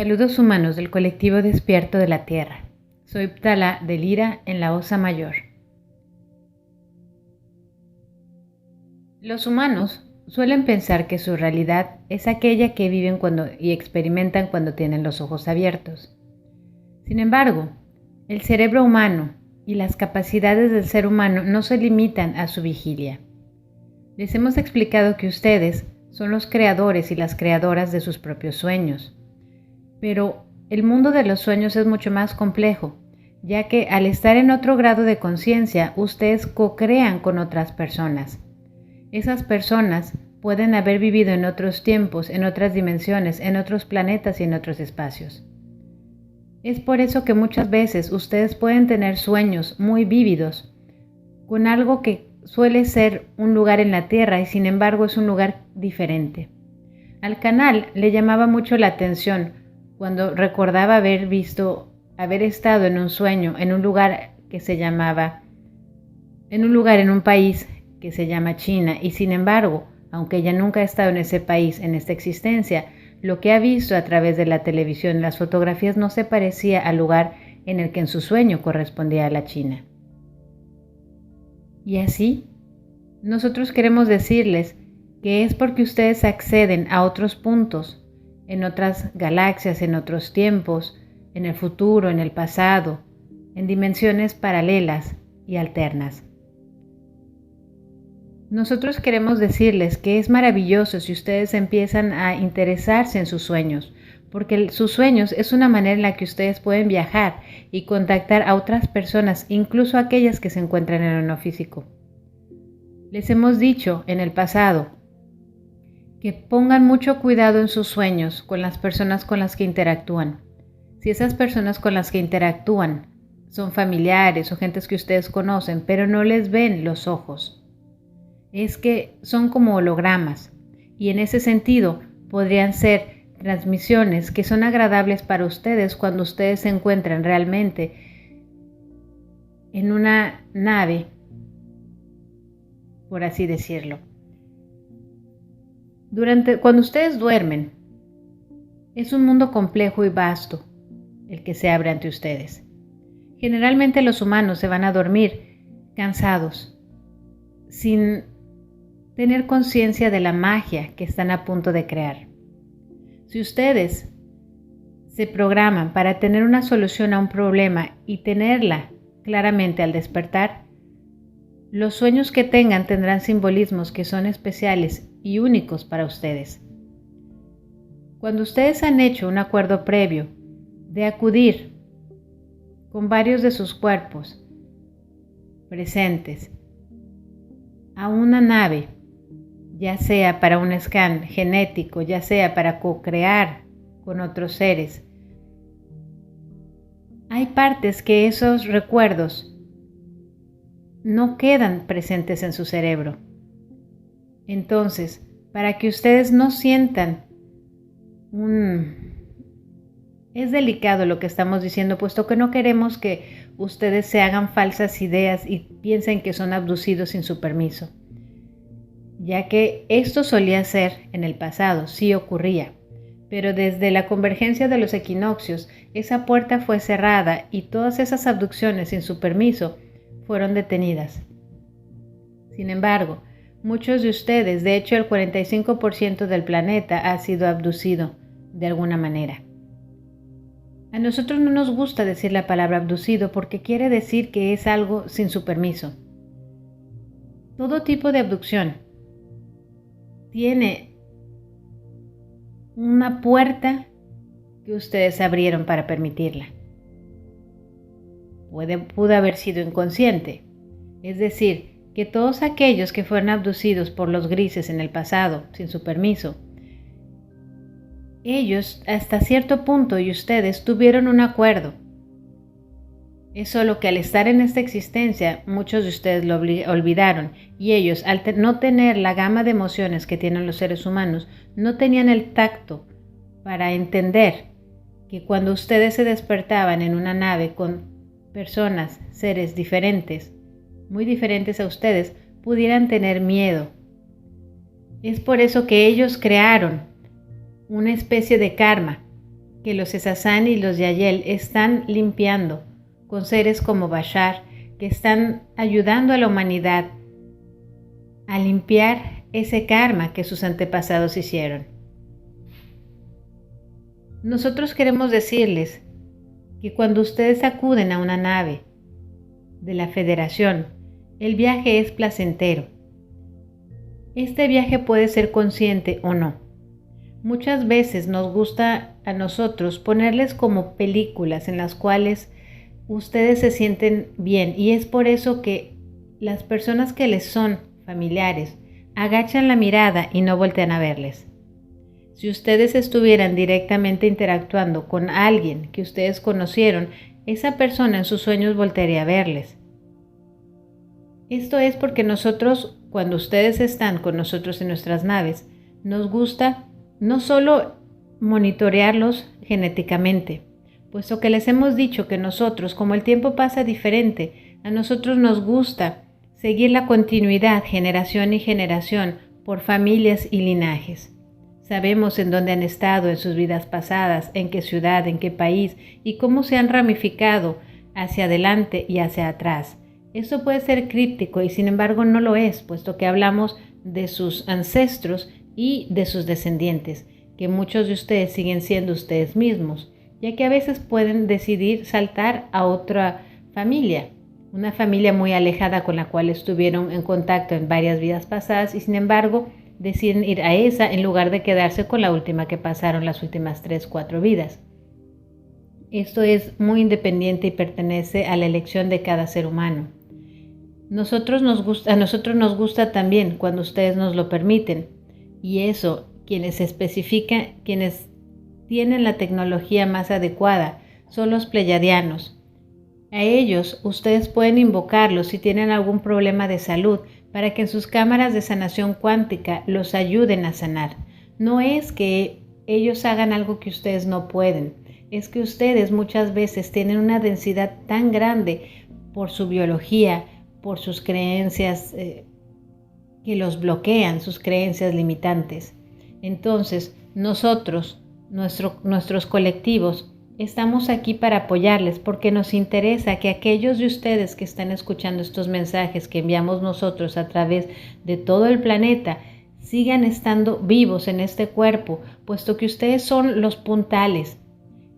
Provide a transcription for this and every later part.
Saludos humanos del colectivo Despierto de la Tierra. Soy Ptala de Lira en la Osa Mayor. Los humanos suelen pensar que su realidad es aquella que viven y experimentan cuando tienen los ojos abiertos. Sin embargo, el cerebro humano y las capacidades del ser humano no se limitan a su vigilia. Les hemos explicado que ustedes son los creadores y las creadoras de sus propios sueños. Pero el mundo de los sueños es mucho más complejo, ya que al estar en otro grado de conciencia, ustedes co-crean con otras personas. Esas personas pueden haber vivido en otros tiempos, en otras dimensiones, en otros planetas y en otros espacios. Es por eso que muchas veces ustedes pueden tener sueños muy vívidos, con algo que suele ser un lugar en la Tierra y sin embargo es un lugar diferente. Al canal le llamaba mucho la atención cuando recordaba haber estado en un sueño, en un lugar en un país que se llama China, y sin embargo, aunque ella nunca ha estado en ese país, en esta existencia, lo que ha visto a través de la televisión, las fotografías, no se parecía al lugar en el que en su sueño correspondía a la China. Y así, nosotros queremos decirles que es porque ustedes acceden a otros puntos, en otras galaxias, en otros tiempos, en el futuro, en el pasado, en dimensiones paralelas y alternas. Nosotros queremos decirles que es maravilloso si ustedes empiezan a interesarse en sus sueños, porque sus sueños es una manera en la que ustedes pueden viajar y contactar a otras personas, incluso aquellas que se encuentran en el plano físico. Les hemos dicho en el pasado que pongan mucho cuidado en sus sueños con las personas con las que interactúan. Si esas personas con las que interactúan son familiares o gentes que ustedes conocen, pero no les ven los ojos, es que son como hologramas, y en ese sentido podrían ser transmisiones que son agradables para ustedes cuando ustedes se encuentran realmente en una nave, por así decirlo. Cuando ustedes duermen, es un mundo complejo y vasto el que se abre ante ustedes. Generalmente los humanos se van a dormir cansados, sin tener conciencia de la magia que están a punto de crear. Si ustedes se programan para tener una solución a un problema y tenerla claramente al despertar, los sueños que tengan tendrán simbolismos que son especiales y únicos para ustedes. Cuando ustedes han hecho un acuerdo previo de acudir con varios de sus cuerpos presentes a una nave, ya sea para un scan genético, ya sea para co-crear con otros seres, hay partes que esos recuerdos no quedan presentes en su cerebro. Entonces, para que ustedes no sientan Es delicado lo que estamos diciendo, puesto que no queremos que ustedes se hagan falsas ideas y piensen que son abducidos sin su permiso, ya que esto solía ser en el pasado, sí ocurría, pero desde la convergencia de los equinoccios, esa puerta fue cerrada y todas esas abducciones sin su permiso fueron detenidas. Sin embargo, muchos de ustedes, de hecho el 45% del planeta ha sido abducido de alguna manera. A nosotros no nos gusta decir la palabra abducido porque quiere decir que es algo sin su permiso. Todo tipo de abducción tiene una puerta que ustedes abrieron para permitirla. Pudo haber sido inconsciente, es decir, que todos aquellos que fueron abducidos por los grises en el pasado sin su permiso, ellos hasta cierto punto y ustedes tuvieron un acuerdo. Es solo que al estar en esta existencia muchos de ustedes lo olvidaron y ellos al no tener la gama de emociones que tienen los seres humanos no tenían el tacto para entender que cuando ustedes se despertaban en una nave con personas, seres diferentes, muy diferentes a ustedes, pudieran tener miedo. Es por eso que ellos crearon una especie de karma que los Ezazán y los Yael están limpiando con seres como Bashar, que están ayudando a la humanidad a limpiar ese karma que sus antepasados hicieron. Nosotros queremos decirles que cuando ustedes acuden a una nave de la Federación, el viaje es placentero. Este viaje puede ser consciente o no. Muchas veces nos gusta a nosotros ponerles como películas en las cuales ustedes se sienten bien, y es por eso que las personas que les son familiares agachan la mirada y no voltean a verles. Si ustedes estuvieran directamente interactuando con alguien que ustedes conocieron, esa persona en sus sueños voltearía a verles. Esto es porque nosotros, cuando ustedes están con nosotros en nuestras naves, nos gusta no solo monitorearlos genéticamente, puesto que les hemos dicho que nosotros, como el tiempo pasa diferente, a nosotros nos gusta seguir la continuidad generación y generación por familias y linajes. Sabemos en dónde han estado en sus vidas pasadas, en qué ciudad, en qué país y cómo se han ramificado hacia adelante y hacia atrás. Eso puede ser críptico y sin embargo no lo es, puesto que hablamos de sus ancestros y de sus descendientes, que muchos de ustedes siguen siendo ustedes mismos, ya que a veces pueden decidir saltar a otra familia, una familia muy alejada con la cual estuvieron en contacto en varias vidas pasadas y sin embargo deciden ir a esa en lugar de quedarse con la última que pasaron las últimas 3, 4 vidas. Esto es muy independiente y pertenece a la elección de cada ser humano. A nosotros nos gusta también cuando ustedes nos lo permiten, y eso, quienes tienen la tecnología más adecuada son los pleyadianos. A ellos ustedes pueden invocarlos si tienen algún problema de salud para que en sus cámaras de sanación cuántica los ayuden a sanar. No es que ellos hagan algo que ustedes no pueden, es que ustedes muchas veces tienen una densidad tan grande por su biología, por sus creencias que los bloquean, sus creencias limitantes. Entonces, nosotros, nuestros colectivos, estamos aquí para apoyarles porque nos interesa que aquellos de ustedes que están escuchando estos mensajes que enviamos nosotros a través de todo el planeta sigan estando vivos en este cuerpo, puesto que ustedes son los puntales.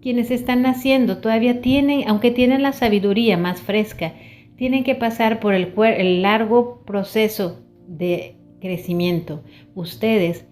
Quienes están naciendo todavía tienen, aunque tienen la sabiduría más fresca, tienen que pasar por el largo proceso de crecimiento. Ustedes,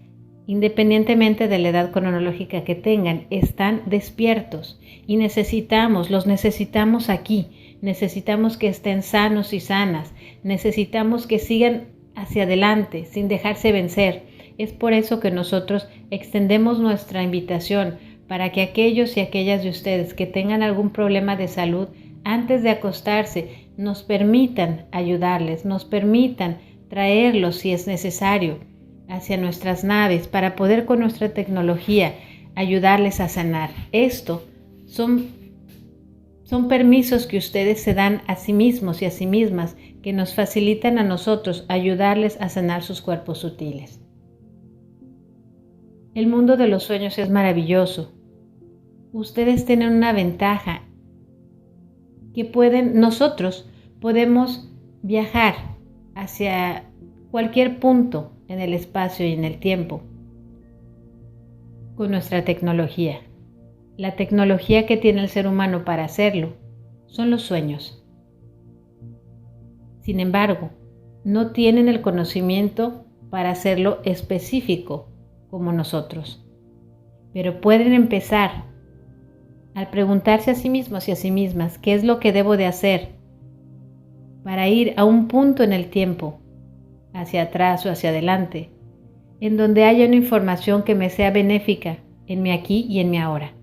independientemente de la edad cronológica que tengan, están despiertos y los necesitamos aquí. Necesitamos que estén sanos y sanas. Necesitamos que sigan hacia adelante sin dejarse vencer. Es por eso que nosotros extendemos nuestra invitación para que aquellos y aquellas de ustedes que tengan algún problema de salud, antes de acostarse, nos permitan ayudarles, nos permitan traerlos si es necesario hacia nuestras naves para poder con nuestra tecnología ayudarles a sanar. Esto son permisos que ustedes se dan a sí mismos y a sí mismas que nos facilitan a nosotros ayudarles a sanar sus cuerpos sutiles. El mundo de los sueños es maravilloso. Ustedes tienen una ventaja que nosotros podemos viajar hacia cualquier punto en el espacio y en el tiempo con nuestra tecnología. La tecnología que tiene el ser humano para hacerlo son los sueños. Sin embargo, no tienen el conocimiento para hacerlo específico como nosotros, pero pueden empezar al preguntarse a sí mismos y a sí mismas qué es lo que debo de hacer para ir a un punto en el tiempo, hacia atrás o hacia adelante, en donde haya una información que me sea benéfica en mi aquí y en mi ahora.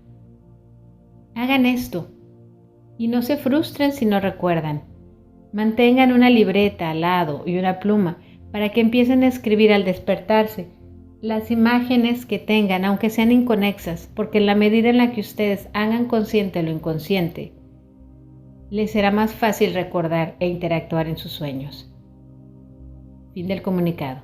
Hagan esto y no se frustren si no recuerdan. Mantengan una libreta al lado y una pluma para que empiecen a escribir al despertarse las imágenes que tengan, aunque sean inconexas, porque en la medida en la que ustedes hagan consciente lo inconsciente, les será más fácil recordar e interactuar en sus sueños. Fin del comunicado.